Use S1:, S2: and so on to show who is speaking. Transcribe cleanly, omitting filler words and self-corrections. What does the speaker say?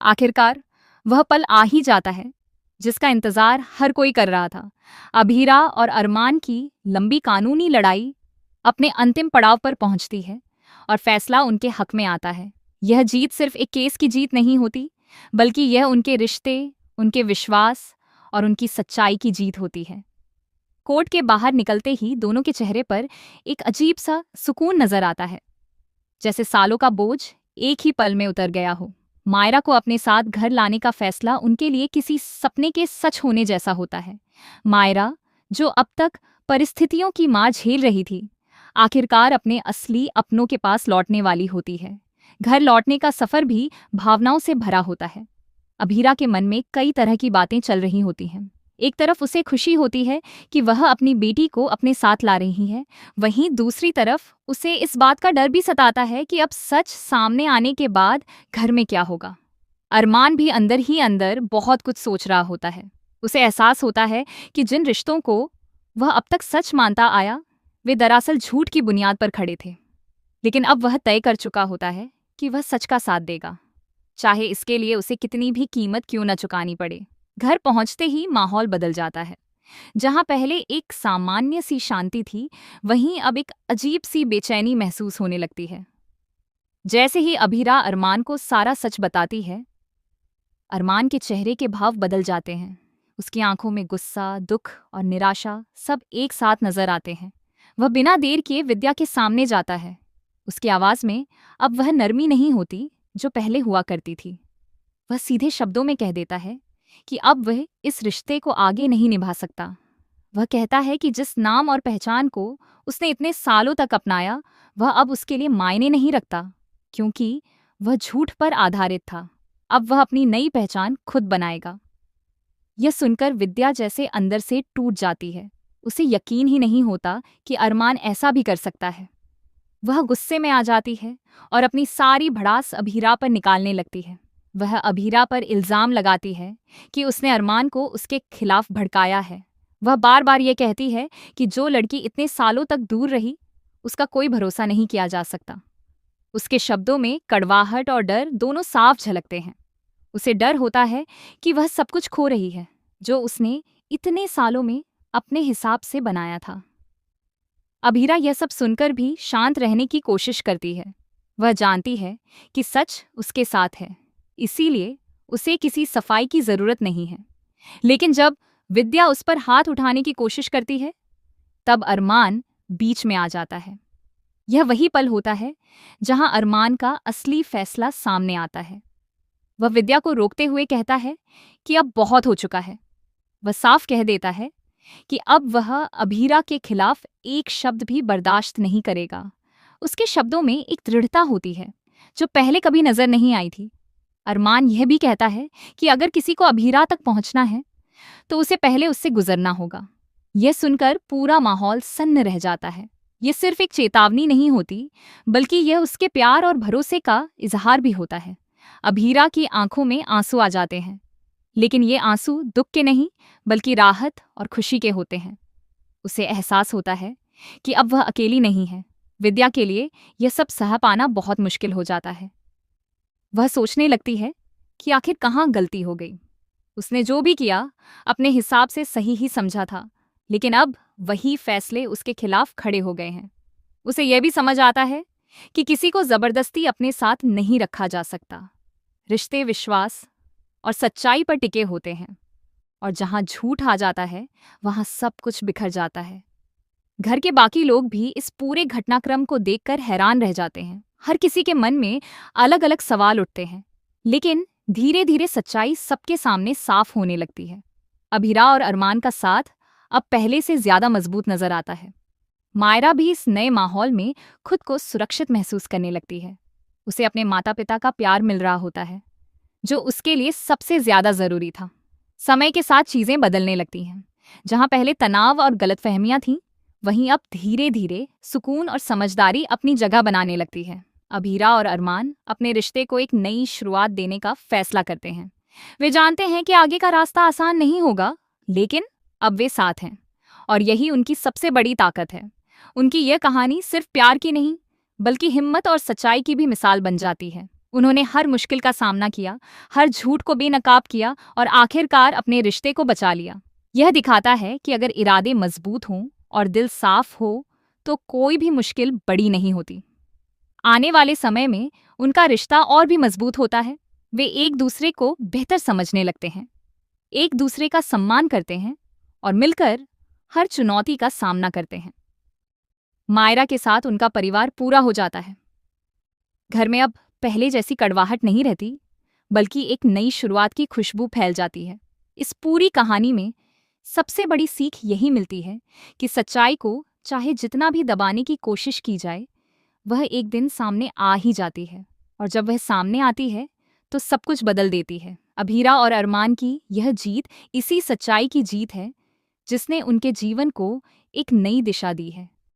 S1: आखिरकार वह पल आ ही जाता है जिसका इंतजार हर कोई कर रहा था। अभीरा और अरमान की लंबी कानूनी लड़ाई अपने अंतिम पड़ाव पर पहुंचती है और फैसला उनके हक में आता है। यह जीत सिर्फ एक केस की जीत नहीं होती, बल्कि यह उनके रिश्ते, उनके विश्वास और उनकी सच्चाई की जीत होती है। कोर्ट के बाहर निकलते ही दोनों के चेहरे पर एक अजीब सा सुकून नजर आता है, जैसे सालों का बोझ एक ही पल में उतर गया हो। मायरा को अपने साथ घर लाने का फैसला उनके लिए किसी सपने के सच होने जैसा होता है। मायरा, जो अब तक परिस्थितियों की मार झेल रही थी, आखिरकार अपने असली अपनों के पास लौटने वाली होती है। घर लौटने का सफर भी भावनाओं से भरा होता है। अभीरा के मन में कई तरह की बातें चल रही होती हैं। एक तरफ उसे खुशी होती है कि वह अपनी बेटी को अपने साथ ला रही है, वहीं दूसरी तरफ उसे इस बात का डर भी सताता है कि अब सच सामने आने के बाद घर में क्या होगा। अरमान भी अंदर ही अंदर बहुत कुछ सोच रहा होता है। उसे एहसास होता है कि जिन रिश्तों को वह अब तक सच मानता आया, वे दरअसल झूठ की बुनियाद पर खड़े थे। लेकिन अब वह तय कर चुका होता है कि वह सच का साथ देगा, चाहे इसके लिए उसे कितनी भी कीमत क्यों न चुकानी पड़े। घर पहुंचते ही माहौल बदल जाता है। जहां पहले एक सामान्य सी शांति थी, वहीं अब एक अजीब सी बेचैनी महसूस होने लगती है। जैसे ही अभीरा अरमान को सारा सच बताती है, अरमान के चेहरे के भाव बदल जाते हैं। उसकी आंखों में गुस्सा, दुख और निराशा सब एक साथ नजर आते हैं। वह बिना देर किए विद्या के सामने जाता है। उसकी आवाज में अब वह नरमी नहीं होती जो पहले हुआ करती थी। वह सीधे शब्दों में कह देता है कि अब वह इस रिश्ते को आगे नहीं निभा सकता। वह कहता है कि जिस नाम और पहचान को उसने इतने सालों तक अपनाया, वह अब उसके लिए मायने नहीं रखता, क्योंकि वह झूठ पर आधारित था। अब वह अपनी नई पहचान खुद बनाएगा। यह सुनकर विद्या जैसे अंदर से टूट जाती है। उसे यकीन ही नहीं होता कि अरमान ऐसा भी कर सकता है। वह गुस्से में आ जाती है और अपनी सारी भड़ास अभीरा पर निकालने लगती है। वह अभीरा पर इल्जाम लगाती है कि उसने अरमान को उसके खिलाफ भड़काया है। वह बार बार ये कहती है कि जो लड़की इतने सालों तक दूर रही, उसका कोई भरोसा नहीं किया जा सकता। उसके शब्दों में कड़वाहट और डर दोनों साफ झलकते हैं। उसे डर होता है कि वह सब कुछ खो रही है जो उसने इतने सालों में अपने हिसाब से बनाया था। अभीरा यह सब सुनकर भी शांत रहने की कोशिश करती है। वह जानती है कि सच उसके साथ है, इसीलिए उसे किसी सफाई की जरूरत नहीं है। लेकिन जब विद्या उस पर हाथ उठाने की कोशिश करती है, तब अरमान बीच में आ जाता है। यह वही पल होता है जहां अरमान का असली फैसला सामने आता है। वह विद्या को रोकते हुए कहता है कि अब बहुत हो चुका है। वह साफ कह देता है कि अब वह अभीरा के खिलाफ एक शब्द भी बर्दाश्त नहीं करेगा। उसके शब्दों में एक दृढ़ता होती है जो पहले कभी नजर नहीं आई थी। अरमान यह भी कहता है कि अगर किसी को अभीरा तक पहुंचना है तो उसे पहले उससे गुजरना होगा। यह सुनकर पूरा माहौल सन्न रह जाता है। यह सिर्फ एक चेतावनी नहीं होती, बल्कि यह उसके प्यार और भरोसे का इजहार भी होता है। अभीरा की आंखों में आंसू आ जाते हैं, लेकिन ये आंसू दुख के नहीं बल्कि राहत और खुशी के होते हैं। उसे एहसास होता है कि अब वह अकेली नहीं है। विद्या के लिए यह सब सह पाना बहुत मुश्किल हो जाता है। वह सोचने लगती है कि आखिर कहाँ गलती हो गई। उसने जो भी किया अपने हिसाब से सही ही समझा था, लेकिन अब वही फैसले उसके खिलाफ खड़े हो गए हैं। उसे यह भी समझ आता है कि किसी को जबरदस्ती अपने साथ नहीं रखा जा सकता। रिश्ते विश्वास और सच्चाई पर टिके होते हैं, और जहां झूठ आ जाता है वहां सब कुछ बिखर जाता है। घर के बाकी लोग भी इस पूरे घटनाक्रम को देखकर हैरान रह जाते हैं। हर किसी के मन में अलग अलग सवाल उठते हैं, लेकिन धीरे धीरे सच्चाई सबके सामने साफ होने लगती है। अभीरा और अरमान का साथ अब पहले से ज्यादा मजबूत नजर आता है। मायरा भी इस नए माहौल में खुद को सुरक्षित महसूस करने लगती है। उसे अपने माता पिता का प्यार मिल रहा होता है, जो उसके लिए सबसे ज्यादा जरूरी था। समय के साथ चीजें बदलने लगती हैं। जहां पहले तनाव और गलतफहमियां थीं, वहीं अब धीरे धीरे सुकून और समझदारी अपनी जगह बनाने लगती है। अभीरा और अरमान अपने रिश्ते को एक नई शुरुआत देने का फैसला करते हैं। वे जानते हैं कि आगे का रास्ता आसान नहीं होगा, लेकिन अब वे साथ हैं, और यही उनकी सबसे बड़ी ताकत है। उनकी यह कहानी सिर्फ प्यार की नहीं, बल्कि हिम्मत और सच्चाई की भी मिसाल बन जाती है। उन्होंने हर मुश्किल का सामना किया, हर झूठ को बेनकाब किया और आखिरकार अपने रिश्ते को बचा लिया। यह दिखाता है कि अगर इरादे मजबूत हों और दिल साफ हो तो कोई भी मुश्किल बड़ी नहीं होती। आने वाले समय में उनका रिश्ता और भी मजबूत होता है। वे एक दूसरे को बेहतर समझने लगते हैं, एक दूसरे का सम्मान करते हैं और मिलकर हर चुनौती का सामना करते हैं। मायरा के साथ उनका परिवार पूरा हो जाता है। घर में अब पहले जैसी कड़वाहट नहीं रहती, बल्कि एक नई शुरुआत की खुशबू फैल जाती है। इस पूरी कहानी में सबसे बड़ी सीख यही मिलती है कि सच्चाई को चाहे जितना भी दबाने की कोशिश की जाए, वह एक दिन सामने आ ही जाती है, और जब वह सामने आती है तो सब कुछ बदल देती है। अभीरा और अरमान की यह जीत इसी सच्चाई की जीत है जिसने उनके जीवन को एक नई दिशा दी है।